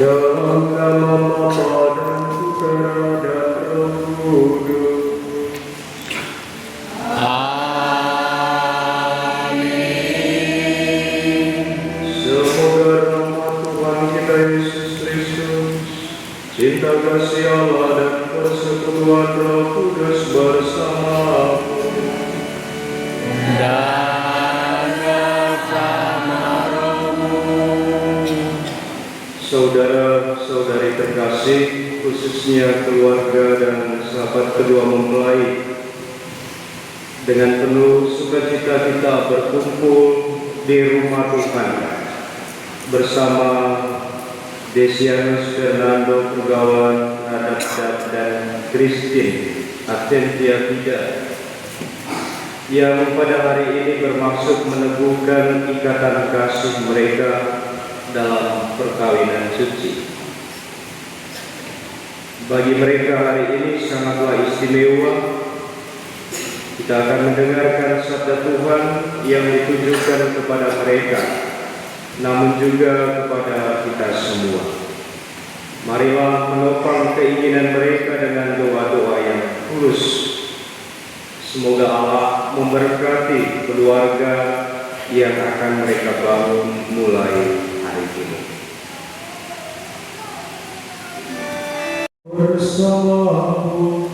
Dalam nama Bapa dan Putra dan Roh Kudus. Amin. Semoga rahmat Tuhan kita Yesus Kristus, cinta kasih Allah dan persekutuan Roh Kudus bersamamu. Dan bersama rohmu. Saudara-saudari terkasih, khususnya keluarga dan sahabat kedua mempelai, dengan penuh sukacita kita berkumpul di rumah Tuhan bersama Desianus Fernando Pugawan, Nadab dan Christine Atentia Vida, yang pada hari ini bermaksud meneguhkan ikatan kasih mereka dalam perkawinan suci. Bagi mereka hari ini sangatlah istimewa. Kita akan mendengarkan sabda Tuhan yang ditujukan kepada mereka, namun juga kepada kita semua. Marilah menopang keinginan mereka dengan doa-doa yang tulus. Semoga Allah memberkati keluarga yang akan mereka bangun mulai hari ini. Bersamamu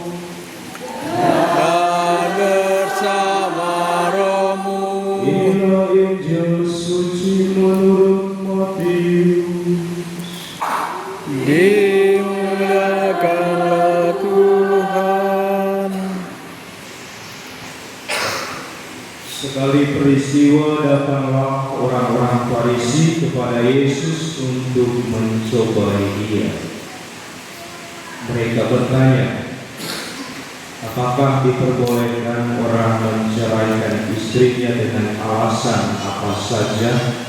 Dan bersama rohmu. inilah Injil suci menurut Matius. Dimuliakanlah Tuhan. Sekali peristiwa datanglah orang-orang Farisi kepada Yesus untuk mencobai Dia. Mereka bertanya, apakah diperbolehkan orang menceraikan istrinya dengan alasan apa saja?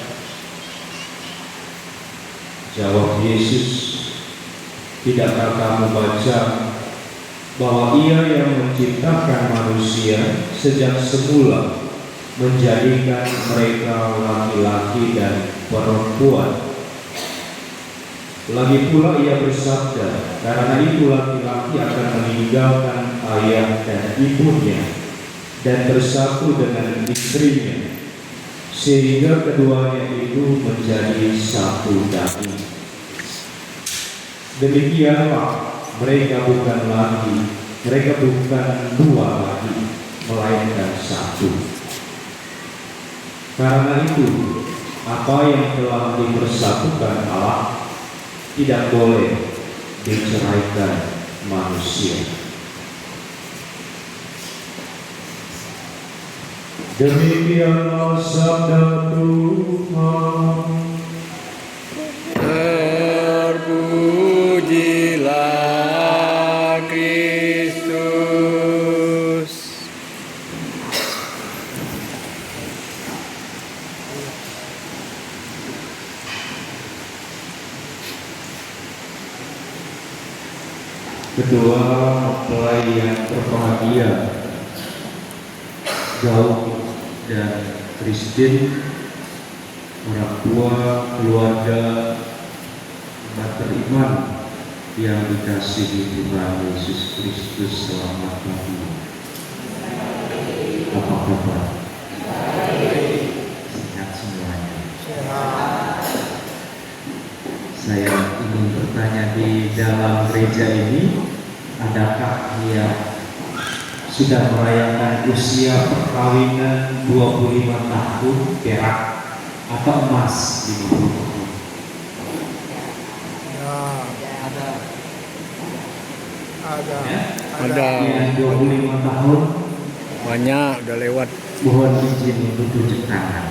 Jawab Yesus, tidakkah kamu baca bahwa Ia yang menciptakan manusia sejak semula menjadikan mereka laki-laki dan perempuan? Lagi pula Ia bersabda, karena itu laki-laki akan meninggalkan ayah dan ibunya dan bersatu dengan istrinya, sehingga keduanya itu menjadi satu daging. Demikianlah mereka bukan dua lagi, melainkan satu. Karena itu, apa yang telah dipersatukan Allah tidak boleh diceraikan manusia. Demikianlah sabda Tuhan. Terpujilah Kristus. Kedua mempelai yang berbahagia, Daud dan Christine, orang tua, keluarga, umat beriman yang dikasihi Tuhan Yesus Kristus, selamat pagi. Apa kabar? Sehat semuanya. Saya ingin bertanya, di dalam gereja ini adakah yang sudah merayakan usia perkawinan 25 tahun perak atau emas 50 tahun? Ya? Ada Yang 25 tahun banyak udah lewat. mohon izin untuk tunjuk tangan.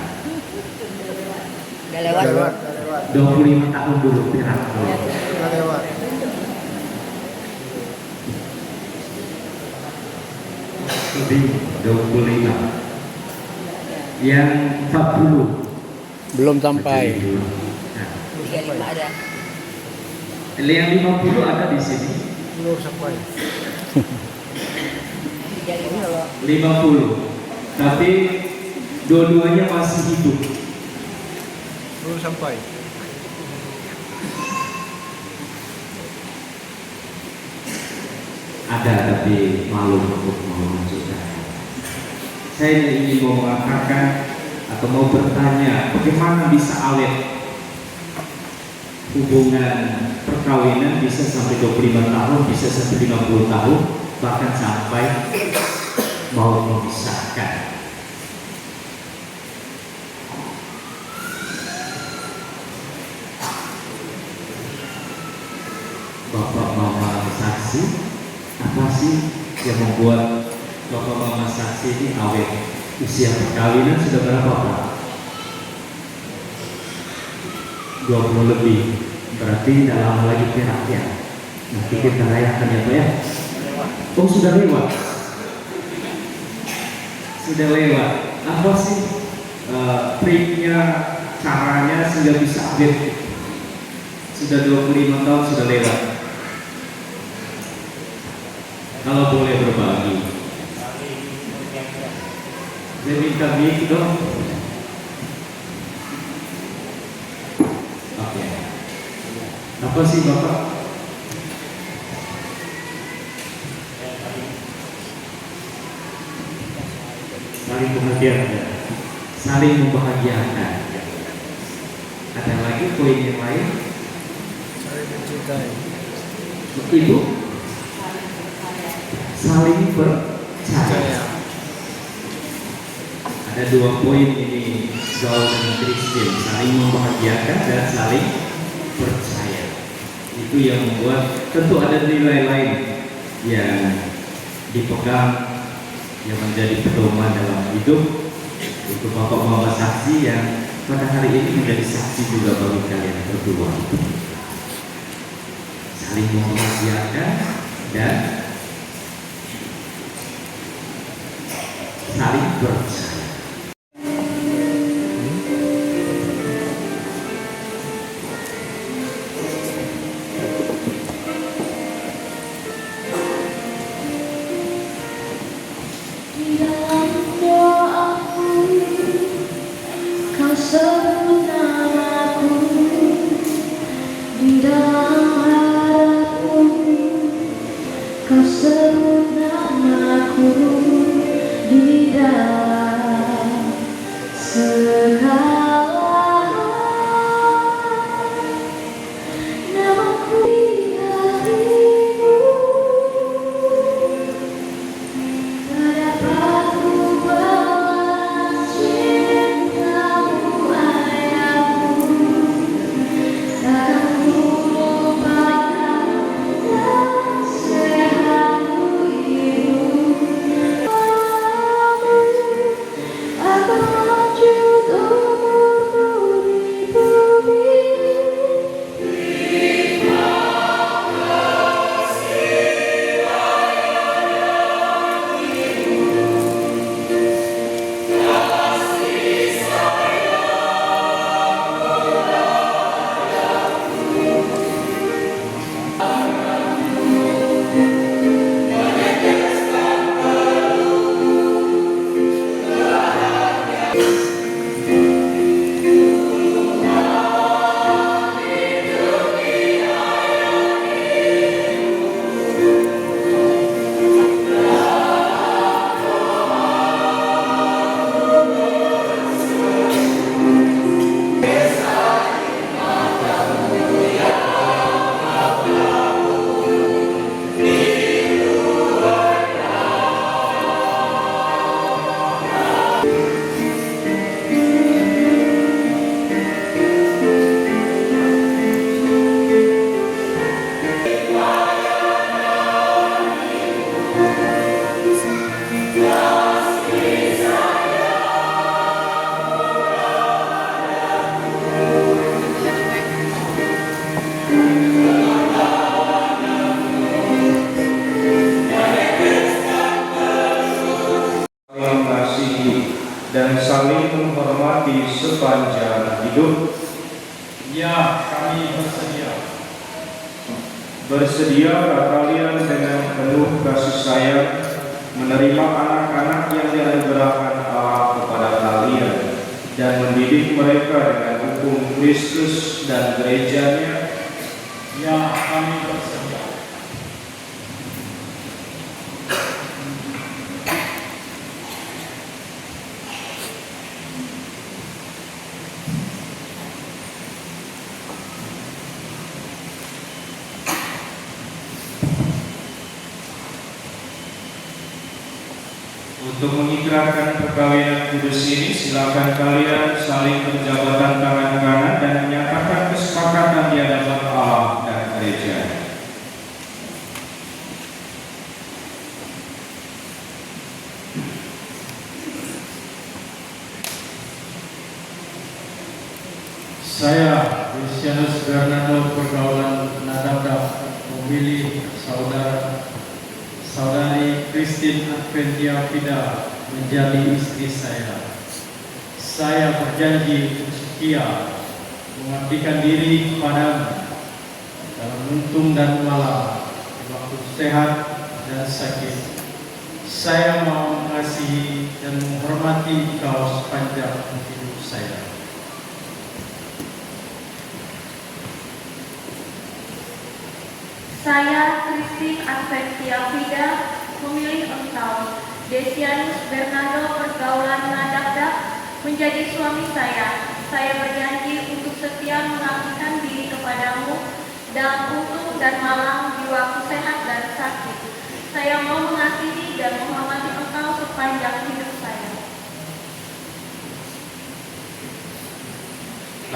Udah lewat. 25 tahun dulu perak dulu. Udah lewat. Lebih 25. Yang 40 Belum sampai. Nah, 35 ada. yang 50 ada di sini. Belum sampai. 35. 50. Tapi dua-duanya masih hidup. Belum sampai. ada tapi malu untuk menunjukkan. Saya ingin mau mengatakan atau mau bertanya, bagaimana bisa awet hubungan perkawinan bisa sampai 25 tahun, bisa sampai 50 tahun, bahkan sampai mau memisahkan. Bapak mama saksi, apa sih yang membuat bapak mama saksi ini awet? Usia perkawinan sudah berapa Pak? 20 lebih. Berarti tidak lama lagi perak ya. Nanti kita rayakan ya Pak ya. Oh sudah lewat. Sudah lewat. Apa sih triknya, caranya sehingga bisa awet? Sudah 25 tahun sudah lewat. Kalau boleh berbagi, saya minta mic dong. Oke. Apa sih Bapak? Saling membahagiakan. Saling membahagiakan. Ada lagi poin yang lain? Saling mencintai. Ibu? Saling percaya. Ada 2 poin ini gaul dengan Kristen, saling membahagiakan dan saling percaya. Itu yang membuat, tentu ada nilai lain yang dipegang yang menjadi pedoman dalam hidup untuk bapak mama saksi yang pada hari ini menjadi saksi juga bagi kalian berdua. Saling membahagiakan dan saling percaya. Di dalam doaku, kau sebut namaku. Di dalam harapku, kau sebut namaku. Di dalam segala namaku di hatimu. Tak dapat ku balas cintamu ayahku. Takkan ku lupakan nasihatmu ibu. Akan lanjut umurku di bumi. Mengasihi dan saling menghormati sepanjang hidup. Ya, kami bersedia. Bersediakah kalian dengan penuh kasih sayang menerima anak-anak yang dianugerahkan Allah kepada kalian dan mendidik mereka dengan hukum Kristus dan gerejanya? Ya, kami bersedia. Untuk mengikrarkan perkawinan kudus ini, silakan kalian saling berjabatan tangan kanan dan menyatakan kesepakatan di hadapan Allah dan gereja. Saya, Christianus Bernardo pergaulan Nadabda, memilih saudari Christine Adventia Fida menjadi istri saya. Saya berjanji untuk setia mengabdikan diri kepadamu dalam untung dan malam, waktu sehat dan sakit. Saya mau mengasihi dan menghormati kau sepanjang hidup saya. Saya, Christine Adventia Fida, memilih engkau, Decianus Bernardo pergaulan Nadabda, menjadi suami saya. Saya berjanji untuk setia mengabdikan diri kepadamu dalam untung dan malang, di waktu sehat dan sakit. Saya mau mengasihi dan menghormati engkau sepanjang hidup saya.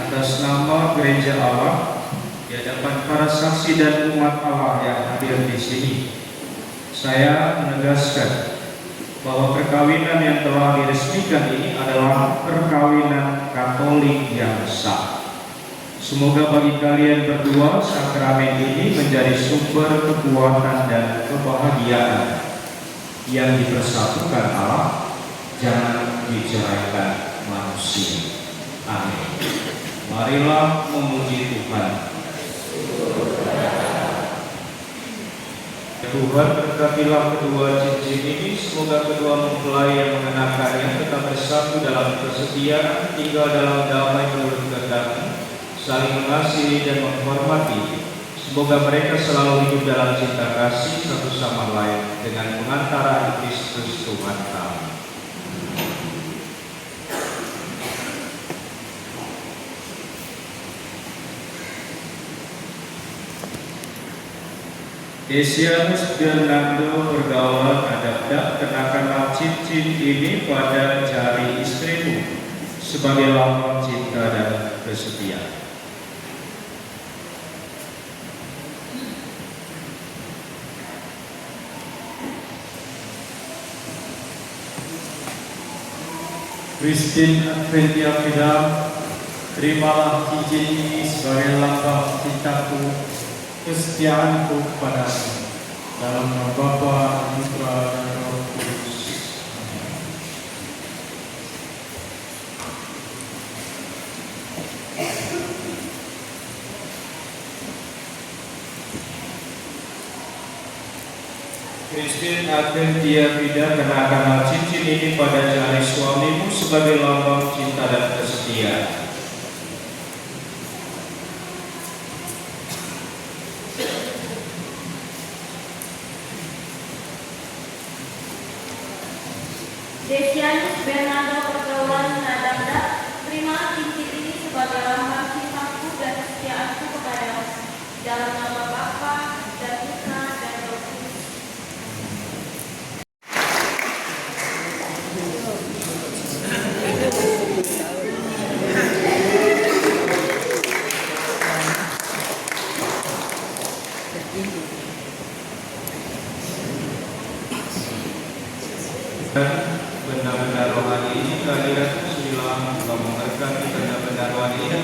Atas nama Gereja Allah, di hadapan para saksi dan umat Allah yang hadir di sini, saya menegaskan bahwa perkawinan yang telah diresmikan ini adalah perkawinan Katolik yang sah. Semoga bagi kalian berdua sakramen ini menjadi sumber kekuatan dan kebahagiaan yang dipersatukan Allah, jangan diceraikan manusia. Amin. Marilah memuji Tuhan. Tuhan, berkatilah kedua cincin ini, semoga kedua mempelai yang mengenakannya tetap bersatu dalam kesetiaan, tinggal dalam damai menurut kehendak-Mu, saling mengasihi dan menghormati. Semoga mereka selalu hidup dalam cinta kasih satu sama lain dengan pengantara Kristus Tuhan kami. Decianus Bernardo pergaulan Nadabda, kenakanlah cincin ini pada jari istrimu sebagai lambang cinta dan kesetiaan. Christine Adventia Fida, terimalah cincin ini sebagai lambang cintaku, kesetiaanku kepadamu, dalam nama Bapa, Putra, dan Roh Kudus. Christine Adventia Fida, kenakanlah cincin ini pada jari suamimu sebagai lambang cinta dan kesetiaan. Decianus Bernardo pergaulan Nadabda, terima cincin ini sebagai lambang cintaku dan kesetiaanku kepadamu, dalam nama Bapa dan Putra dan Roh Kudus. Benda-benda rohani ini kehadiran silam memberkati benda-benda rohani ini.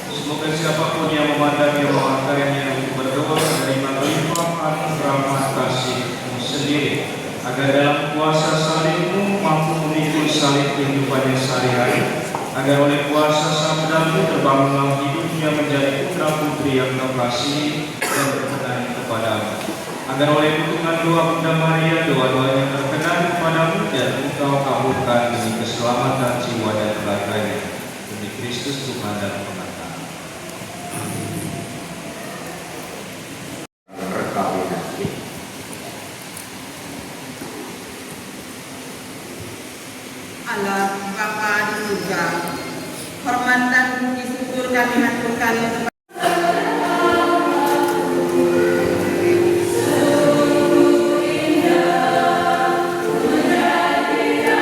Semoga siapapun yang memandangi rohaninya untuk berdoa menerima limpahan rahmat kasih-Mu sendiri, agar dalam kuasa salib-Mu mampu memikul salib kehidupannya sehari-hari, agar oleh kuasa sabda-Mu terbangunlah hidupnya menjadi putra putri yang Kau kasihi dan berkenan kepadamu, agar oleh dukungan doa Bunda Maria doa-doanya terkenan kepadamu dan Engkau kabulkan demi keselamatan jiwa dan raganya, demi Kristus Tuhan dan Pengantar. Perkawinan ini. Allah Bapa di surga, hormat dan puji syukur kami haturkan kepada Indah, menjadi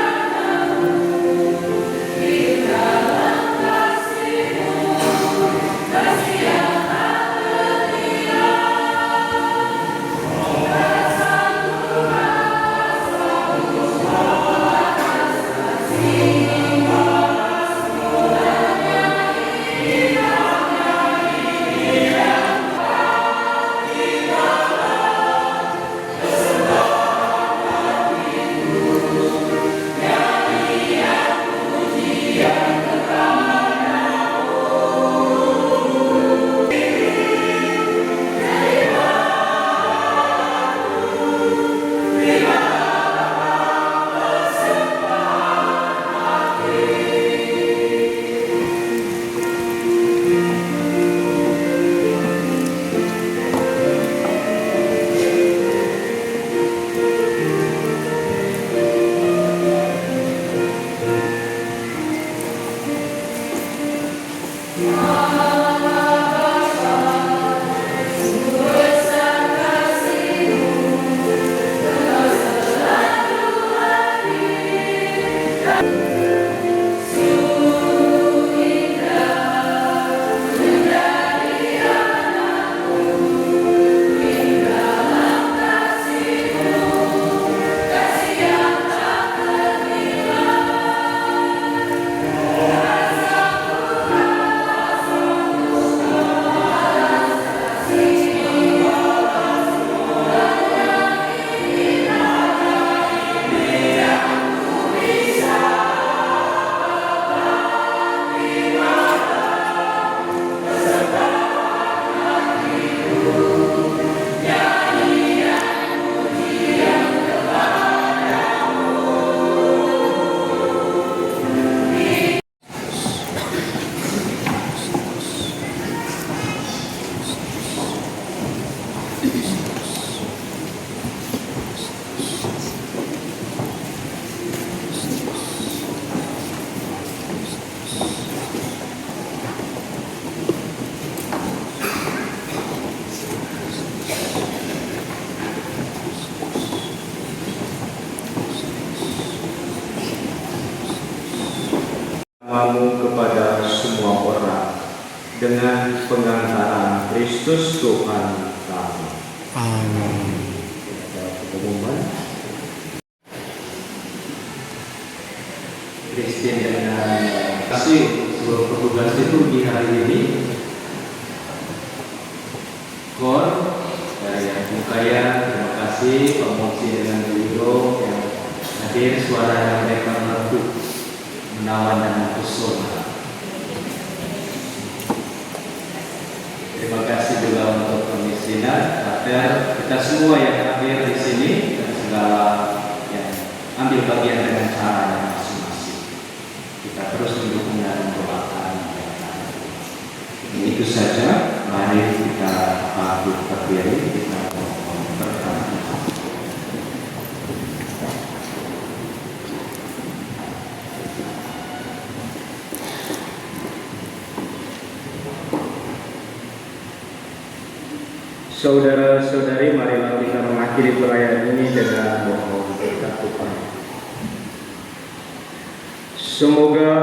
dengan pengantaran Kristus Tuhan kami. Amin. Pengumuman. Christine dengan kasih seluruh petugas itu di hari ini. Kor dari Bukaya, terima kasih Pemuksi dengan Biro yang hadir, suara yang mereka merdu menawan dan mempesona. Terima kasih juga untuk Komisinar, agar kita semua yang hadir di sini dan segala yang ambil bagian dengan cara yang masing-masing. Kita terus mendukung dan mendoakan. Itu saja. Mari kita patuh berdiri, kita mohon berdoa. Saudara-saudari, marilah kita mengakhiri perayaan ini dengan mohon berkat Tuhan. Semoga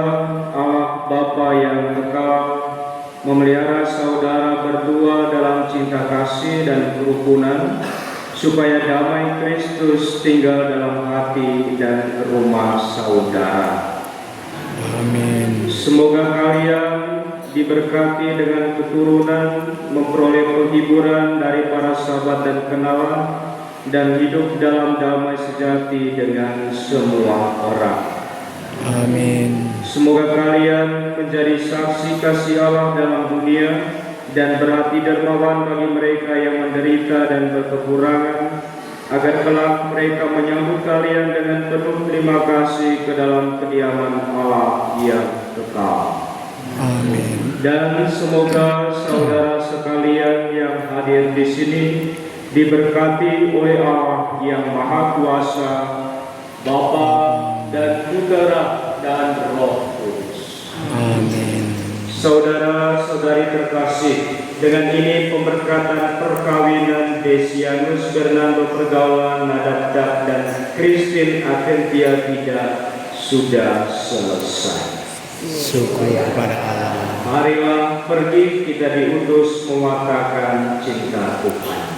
Allah Bapa yang kekal memelihara saudara berdua dalam cinta kasih dan kerukunan, supaya damai Kristus tinggal dalam hati dan rumah saudara. Amin. Semoga kalian diberkati dengan keturunan, memperoleh penghiburan dari para sahabat dan kenalan, dan hidup dalam damai sejati dengan semua orang. Amin. Semoga kalian menjadi saksi kasih Allah dalam dunia dan berhati dermawan bagi mereka yang menderita dan berkekurangan, agar kelak mereka menyambut kalian dengan penuh terima kasih ke dalam kediaman Allah yang kekal. Amin. Dan semoga saudara sekalian yang hadir di sini diberkati oleh Allah yang Maha Kuasa, Bapa dan Putera dan Roh Kudus. Amin. Saudara-saudari terkasih, dengan ini pemberkatan perkawinan Decianus Bernardo Pergaulan Nadab dan Christine Atentia Vida sudah selesai. Syukur kepada Allah. Marilah pergi, kita diutus mewatakan cinta Tuhan.